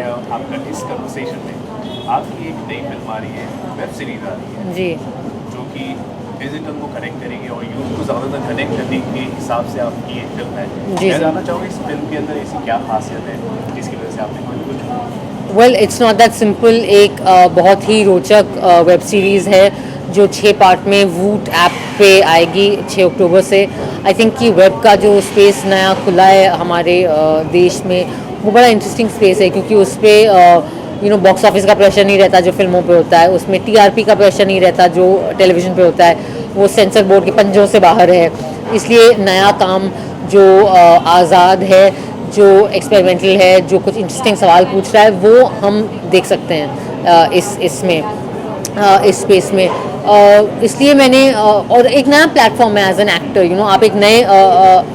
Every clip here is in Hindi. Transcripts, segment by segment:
हैं आपका इस कन्वर्सेशन में, आपकी एक नई फिल्म आ रही है, वेब सीरीज आ रही है जी। जो कि डिजिटल को कनेक्ट करेगी और यूथ को ज़्यादातर कनेक्ट करने के हिसाब से आपकी एक फिल्म है। जी मैं जी। जानना चाहूँगा इस फिल्म के अंदर ऐसी क्या खासियत है जिसकी वजह से आपने फिल्म को चुना। Well it's not that simple. एक बहुत ही रोचक वेब सीरीज़ है जो 6 पार्ट में वूट ऐप पे आएगी 6 अक्टूबर से। आई थिंक कि वेब का जो स्पेस नया खुला है हमारे देश में, वो बड़ा इंटरेस्टिंग स्पेस है, क्योंकि उस पर बॉक्स ऑफिस का प्रेशर नहीं रहता जो फिल्मों पे होता है, उसमें टीआरपी का प्रेशर नहीं रहता जो टेलीविज़न पे होता है, वो सेंसर बोर्ड के पंजों से बाहर है। इसलिए नया काम जो आज़ाद है, जो एक्सपेरिमेंटल है, जो कुछ इंटरेस्टिंग सवाल पूछ रहा है, वो हम देख सकते हैं इस स्पेस में। इसलिए मैंने और एक नया प्लेटफॉर्म है एज एन एक्टर, आप एक नए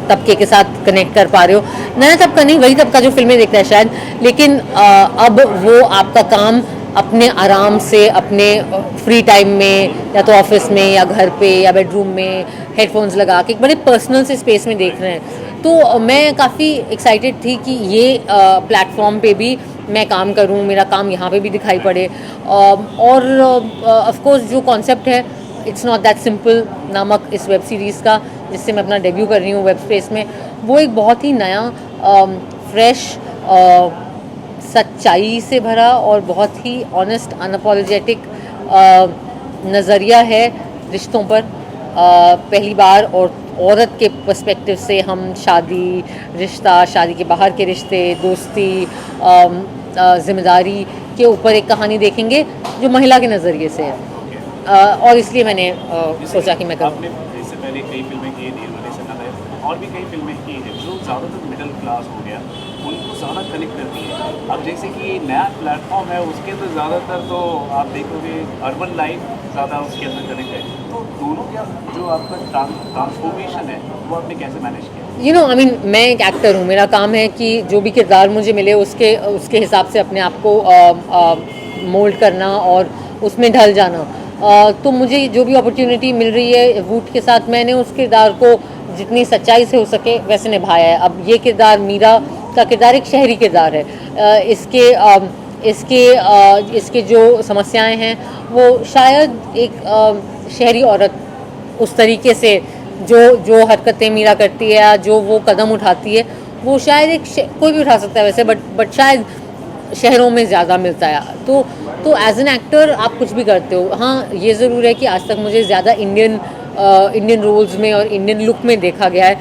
तबके के साथ कनेक्ट कर पा रहे हो। नया तबका नहीं, वही तबका जो फिल्में देखता है शायद, लेकिन अब वो आपका काम अपने आराम से अपने फ्री टाइम में, या तो ऑफिस में या घर पे या बेडरूम में हेडफोन्स लगा के एक बड़े पर्सनल से स्पेस में देख रहे हैं। तो मैं काफ़ी एक्साइटेड थी कि ये प्लेटफॉर्म पे भी मैं काम करूं, मेरा काम यहाँ पे भी दिखाई पड़े। और ऑफ कोर्स जो कॉन्सेप्ट है, इट्स नॉट दैट सिंपल नामक इस वेब सीरीज़ का, जिससे मैं अपना डेब्यू कर रही हूँ वेब स्पेस में, वो एक बहुत ही नया फ्रेश, सच्चाई से भरा और बहुत ही ऑनेस्ट अनअपोलोजेटिक नज़रिया है रिश्तों पर। पहली बार और औरत के पर्सपेक्टिव से हम शादी, रिश्ता, शादी के बाहर के रिश्ते, दोस्ती, जिम्मेदारी के ऊपर एक कहानी देखेंगे जो महिला के नज़रिए से है। और इसलिए मैंने सोचा कि मैं करूँ। आपने इससे पहले कई फिल्में की थी, और भी कई फिल्में की हैं जो ज़्यादातर मिडिल क्लास हो गया, उनको ज़्यादा कनेक्ट करती है। अब जैसे कि ये नया प्लेटफॉर्म है, उसके अंदर ज़्यादातर तो आप देखोगे अर्बन लाइफ ज़्यादा उसके अंदर कनेक्ट है। तो दोनों का जो आपका ट्रांसफॉर्मेशन है वो आपने कैसे मैनेज किया? आई मीन मैं एक एक्टर हूँ, मेरा काम है कि जो भी किरदार मुझे मिले उसके उसके हिसाब से अपने आप को मोल्ड करना और उसमें ढल जाना। तो मुझे जो भी अपॉर्चुनिटी मिल रही है वूट के साथ, मैंने उस किरदार को जितनी सच्चाई से हो सके वैसे निभाया है। अब ये किरदार, मीरा का किरदार, एक शहरी किरदार है। इसके जो समस्याएं हैं वो शायद एक शहरी औरत उस तरीके से जो हरकतें मीरा करती है या जो वो कदम उठाती है, वो शायद कोई भी उठा सकता है वैसे, बट शायद शहरों में ज़्यादा मिलता है। तो एज एन एक्टर आप कुछ भी करते हो। हाँ, ये ज़रूर है कि आज तक मुझे ज़्यादा इंडियन रोल्स में और इंडियन लुक में देखा गया है,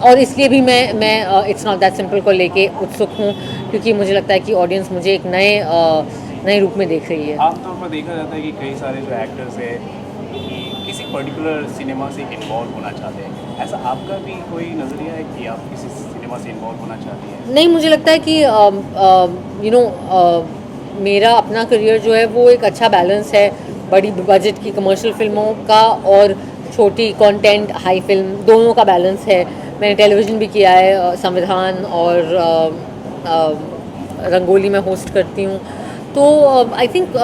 और इसलिए भी मैं इट्स नॉट दैट सिंपल को लेके उत्सुक हूँ, क्योंकि मुझे लगता है कि ऑडियंस मुझे एक नए रूप में देख रही है। आमतौर पर देखा जाता है कि कई सारे जो एक्टर्स हैं कि किसी पर्टिकुलर सिनेमा से इन्वॉल्व होना चाहते हैं, ऐसा आपका भी कोई नज़रिया है कि आप किसी सिनेमा से इन्वॉल्व होना चाहती हैं? नहीं, मुझे लगता है कि मेरा अपना करियर जो है वो एक अच्छा बैलेंस है बड़ी बजट की कमर्शियल फिल्मों का और छोटी कंटेंट हाई फिल्म, दोनों का बैलेंस है। मैंने टेलीविज़न भी किया है, संविधान और रंगोली में होस्ट करती हूँ। तो I think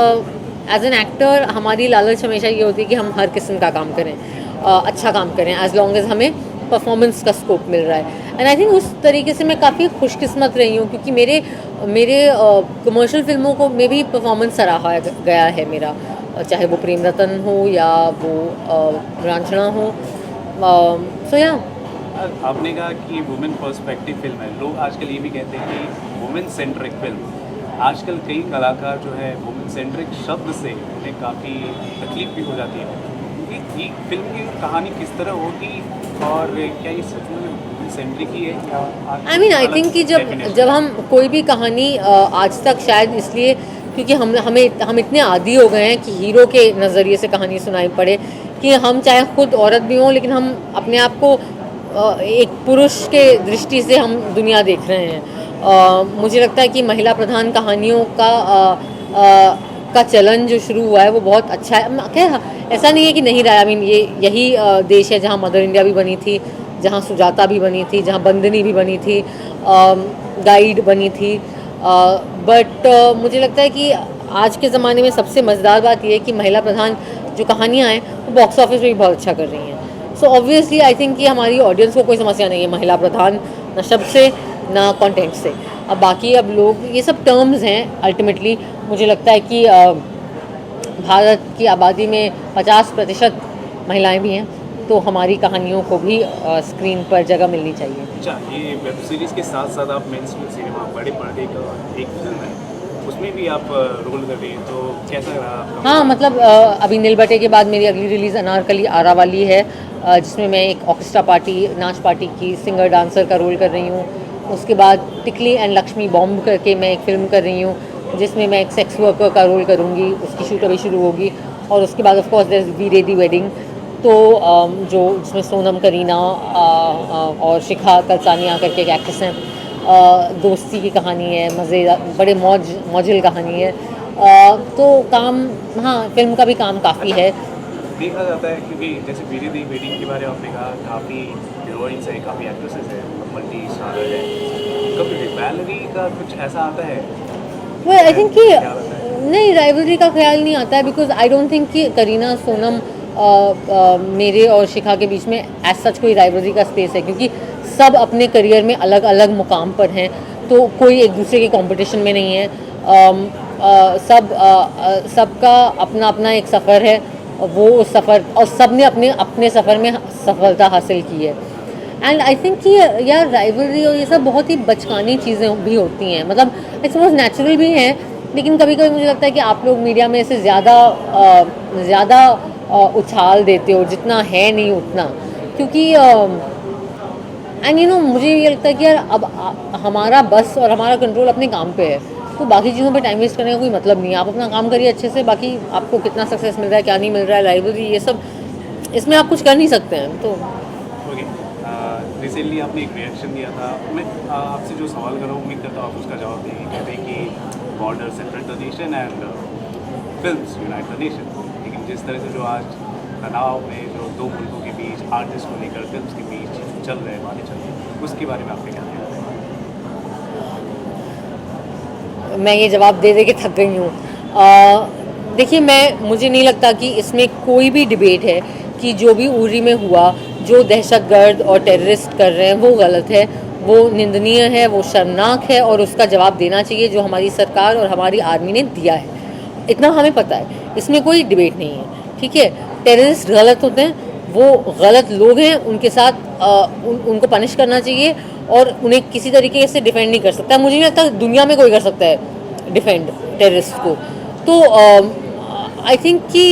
as an actor हमारी लालच हमेशा ये होती है कि हम हर किस्म का काम करें, अच्छा काम करें, एज लॉन्ग एज हमें परफॉर्मेंस का स्कोप मिल रहा है। एंड आई थिंक उस तरीके से मैं काफ़ी खुशकिस्मत रही हूँ, क्योंकि मेरे कमर्शियल फिल्मों को में भी परफॉर्मेंस सराहा गया है मेरा, चाहे वो प्रेम रतन हो या वो रांझना हो। सो या आपने कहा कि वुमेन पर्सपेक्टिव फिल्म है, लोग आजकल ये भी कहते हैं कि वुमेन सेंट्रिक फिल्म। आजकल कई कलाकार जो है वुमेन सेंट्रिक शब्द से उन्हें काफ़ी तकलीफ भी हो जाती है कि ये फिल्म की कहानी किस तरह होगी और क्या ये सच में वुमेन सेंट्रिक ही है या आई थिंक कि जब हम कोई भी कहानी आज तक, शायद इसलिए क्योंकि हम इतने आदी हो गए हैं कि हीरो के नज़रिए से कहानी सुनाई पड़े, कि हम चाहे खुद औरत भी हों लेकिन हम अपने आप को एक पुरुष के दृष्टि से हम दुनिया देख रहे हैं। मुझे लगता है कि महिला प्रधान कहानियों का चलन जो शुरू हुआ है वो बहुत अच्छा है। खैर ऐसा नहीं है कि नहीं रहा। आई मीन यही देश है जहाँ मदर इंडिया भी बनी थी, जहाँ सुजाता भी बनी थी, जहाँ बंदनी भी बनी थी, गाइड बनी थी। बट मुझे लगता है कि आज के ज़माने में सबसे मज़ेदार बात यह है कि महिला प्रधान जो कहानियाँ हैं वो बॉक्स ऑफिस में भी बहुत अच्छा कर रही हैं। सो ऑब्वियसली आई थिंक कि हमारी ऑडियंस को कोई समस्या नहीं है महिला प्रधान न शब्द से, ना कंटेंट से। अब बाकी अब लोग ये सब टर्म्स हैं अल्टीमेटली। मुझे लगता है कि भारत की आबादी में 50% महिलाएं भी हैं, तो हमारी कहानियों को भी स्क्रीन पर जगह मिलनी चाहिए। अच्छा, ये वेब सीरीज़ के साथ साथ आप मेन स्ट्रीम सिनेमा बड़े पर्दे का एक फिल्म है, उसमें भी आप रोल कर रही हैं, तो कैसा रहा आपका? हाँ मतलब अभी नील बटे के बाद मेरी अगली रिलीज़ अनारकली आरा वाली है, जिसमें मैं एक ऑर्केस्ट्रा पार्टी नाच पार्टी की सिंगर डांसर का रोल कर रही हूँ। उसके बाद टिकली एंड लक्ष्मी बॉम्ब करके मैं एक फ़िल्म कर रही हूँ, जिसमें मैं एक सेक्स वर्कर का रोल करूँगी। उसकी शूट अभी शुरू होगी। और उसके बाद of course there is we ready wedding, तो जो जिसमें सोनम करीना और शिखा कलसानिया करके एक एक्ट्रेस हैं। दोस्ती की कहानी है, मज़े बड़े मौजिल कहानी है। तो काम, हाँ फिल्म का भी काम काफ़ी है। देखा जाता है क्योंकि जैसे वीरे दी वेडिंग के बारे में आपने कहा, काफ़ी हीरोइंस है, काफ़ी एक्ट्रेसेस है, मल्टी स्टारर है, कभी रिवैलरी का कुछ ऐसा आता है? वो आई थिंक कि क्या आता है? नहीं, राइवलरी का ख्याल नहीं आता है, बिकॉज आई डोंट थिंक कि करीना सोनम मेरे और शिखा के बीच में एज सच कोई राइवलरी का स्पेस है, क्योंकि सब अपने करियर में अलग अलग मुकाम पर हैं, तो कोई एक दूसरे के कंपटीशन में नहीं है। सबका अपना अपना एक सफ़र है, वो उस सफ़र और सब ने अपने अपने सफ़र में सफलता हासिल की है। एंड आई थिंक कि यार राइवलरी और ये सब बहुत ही बचकानी चीज़ें भी होती हैं, मतलब आई सपोज नेचुरल भी हैं, लेकिन कभी कभी मुझे लगता है कि आप लोग मीडिया में इसे ज़्यादा उछाल देते हो, जितना है नहीं उतना। क्योंकि एंड यू नो मुझे ये लगता है कि यार अब हमारा बस और हमारा कंट्रोल अपने काम पे है, तो बाकी चीज़ों पे टाइम वेस्ट करने का कोई मतलब नहीं है। आप अपना काम करिए अच्छे से, बाकी आपको कितना सक्सेस मिल रहा है क्या नहीं मिल रहा है, राइवलरी ये सब इसमें आप कुछ कर नहीं सकते हैं। तो ओके, रिसेंटली आपने एक रिएक्शन दिया था, मैं आपसे जो सवाल कर रहा हूँ उम्मीद करता हूँ आप उसका जवाब देंगे। कहते हैं कि border separate the nation and films unite the nation, लेकिन जिस तरह से जो आज तनाव में जो दो मुल्कों के बीच आर्टिस्ट को लेकर फिल्म्स के बीच चल रहे हैं, बातें चल रही हैं, उसके बारे में आपने क्या कहना है? मैं ये जवाब दे दे के थक गई हूँ। देखिए, मुझे नहीं लगता कि इसमें कोई भी डिबेट है कि जो भी उरी में हुआ, जो दहशतगर्द और टेररिस्ट कर रहे हैं वो गलत है, वो निंदनीय है, वो शर्मनाक है, और उसका जवाब देना चाहिए जो हमारी सरकार और हमारी आर्मी ने दिया है। इतना हमें पता है, इसमें कोई डिबेट नहीं है। ठीक है, टेररिस्ट गलत होते हैं, वो गलत लोग हैं, उनके साथ उनको पनिश करना चाहिए, और उन्हें किसी तरीके से डिफेंड नहीं कर सकता। मुझे नहीं लगता दुनिया में कोई कर सकता है डिफेंड टेररिस्ट को। तो आई थिंक कि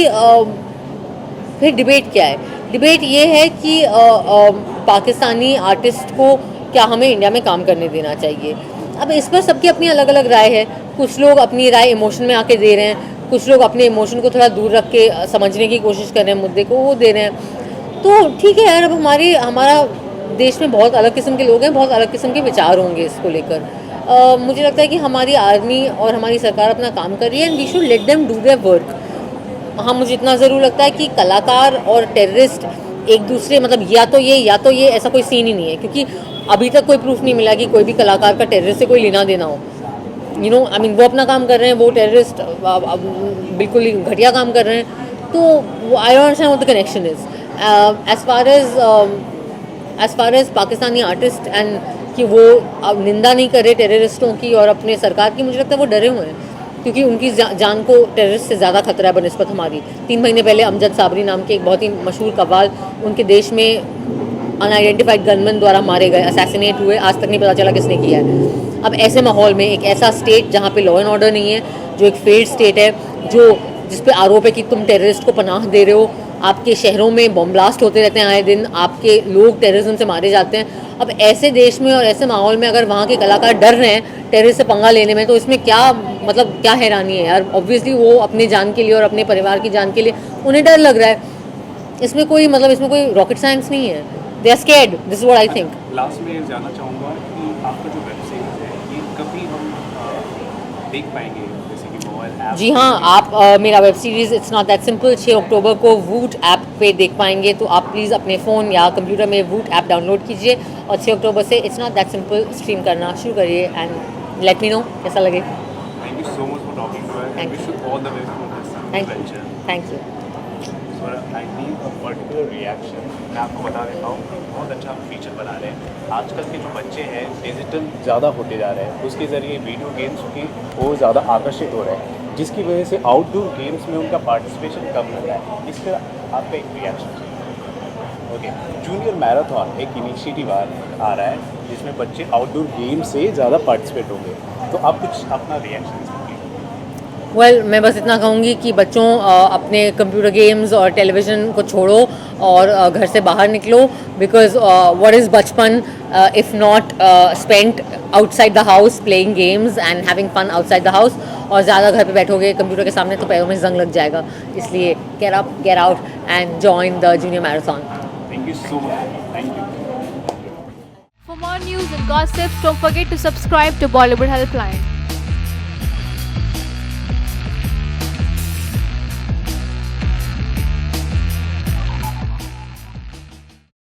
फिर डिबेट क्या है? डिबेट ये है कि पाकिस्तानी आर्टिस्ट को क्या हमें इंडिया में काम करने देना चाहिए। अब इस पर सबकी अपनी अलग अलग राय है। कुछ लोग अपनी राय इमोशन में आके दे रहे हैं, कुछ लोग अपने इमोशन को थोड़ा दूर रख के समझने की कोशिश कर रहे हैं, मुद्दे को वो दे रहे हैं। तो ठीक है यार, अब हमारा देश में बहुत अलग किस्म के लोग हैं, बहुत अलग किस्म के विचार होंगे इसको लेकर। मुझे लगता है कि हमारी आर्मी और हमारी सरकार अपना काम कर रही है, and we should let them do their work. हाँ, मुझे इतना ज़रूर लगता है कि कलाकार और टेररिस्ट एक दूसरे, मतलब या तो ये ऐसा कोई सीन ही नहीं है, क्योंकि अभी तक कोई प्रूफ नहीं मिला कि कोई भी कलाकार का टेररिस्ट से कोई लेना देना हो। यू नो आई मीन, वो अपना काम कर रहे हैं, वो टेररिस्ट बिल्कुल ही घटिया काम कर रहे हैं। तो I don't understand what the connection is as far as Pakistani artist, and कि वो अब निंदा नहीं कर रहे टेररिस्टों की और अपने सरकार की। मुझे लगता है वो डरे हुए हैं, क्योंकि उनकी जान को टेररिस्ट से ज़्यादा खतरा है बनस्पत हमारी। 3 महीने पहले अमजद साबरी नाम के एक बहुत ही मशहूर कव्वाल उनके देश में अनआइडेंटिफाइड गनमैन द्वारा मारे गए, असैसिनेट हुए, आज तक नहीं पता चला किसने किया है। अब ऐसे माहौल में एक ऐसा स्टेट जहाँ पे लॉ एंड ऑर्डर नहीं है, जो एक फेल्ड स्टेट है, जिस पे आरोप है कि तुम टेररिस्ट को पनाह दे रहे हो, आपके शहरों में बम ब्लास्ट होते रहते हैं आए दिन, आपके लोग टेररिज्म से मारे जाते हैं। अब ऐसे देश में और ऐसे माहौल में अगर वहाँ के कलाकार डर रहे हैं टेररिस्ट से पंगा लेने में, तो इसमें क्या मतलब क्या हैरानी है यार? ऑब्वियसली वो अपने जान के लिए और अपने परिवार की जान के लिए उन्हें डर लग रहा है। इसमें कोई रॉकेट साइंस नहीं है। They are scared, this is what I think. Last में जानना चाहूँगा कि आपका जो वेब सीरीज है ये कभी हम देख पाएंगे, जैसे कि मोबाइल ऐप? जी हाँ, आप मेरा web series it's not that simple 6 अक्टूबर को वूट ऐप पे देख पाएंगे। तो आप प्लीज़ अपने फ़ोन या कंप्यूटर में वूट ऐप डाउनलोड कीजिए, और 6 अक्टूबर से it's not that simple stream करना शुरू करिए, एंड लेट मी नो कैसा लगे। Thank you so much for talking to us, and wish you all the best for this thank adventure. You. So I need a particular reaction मैं आपको बता देता हूँ, बहुत अच्छा फीचर बना रहे हैं। आजकल के जो बच्चे हैं डिजिटल ज़्यादा होते जा रहे हैं, उसके ज़रिए वीडियो गेम्स की वो ज़्यादा आकर्षित हो रहे हैं, जिसकी वजह से आउटडोर गेम्स में उनका पार्टिसिपेशन कम हो रहा है। इस पर आपका एक रिएक्शन? ओके, जूनियर मैराथन एक इनिशिएटिव आ रहा है जिसमें बच्चे आउटडोर गेम से ज़्यादा पार्टिसिपेट होंगे, तो आप कुछ अपना रिएक्शन दीजिए। वेल मैं बस इतना कहूँगी कि बच्चों अपने कंप्यूटर गेम्स और टेलीविज़न को छोड़ो और घर से बाहर निकलो, बिकॉज व्हाट इज़ बचपन if not spent outside the house playing games and having fun outside the house. और ज़्यादा घर पे बैठोगे कंप्यूटर के सामने तो पैरों में जंग लग जाएगा, इसलिए get out and join the junior marathon. Thank you so much. Thank you. For more news and gossips, don't forget to subscribe to Bollywood Helpline.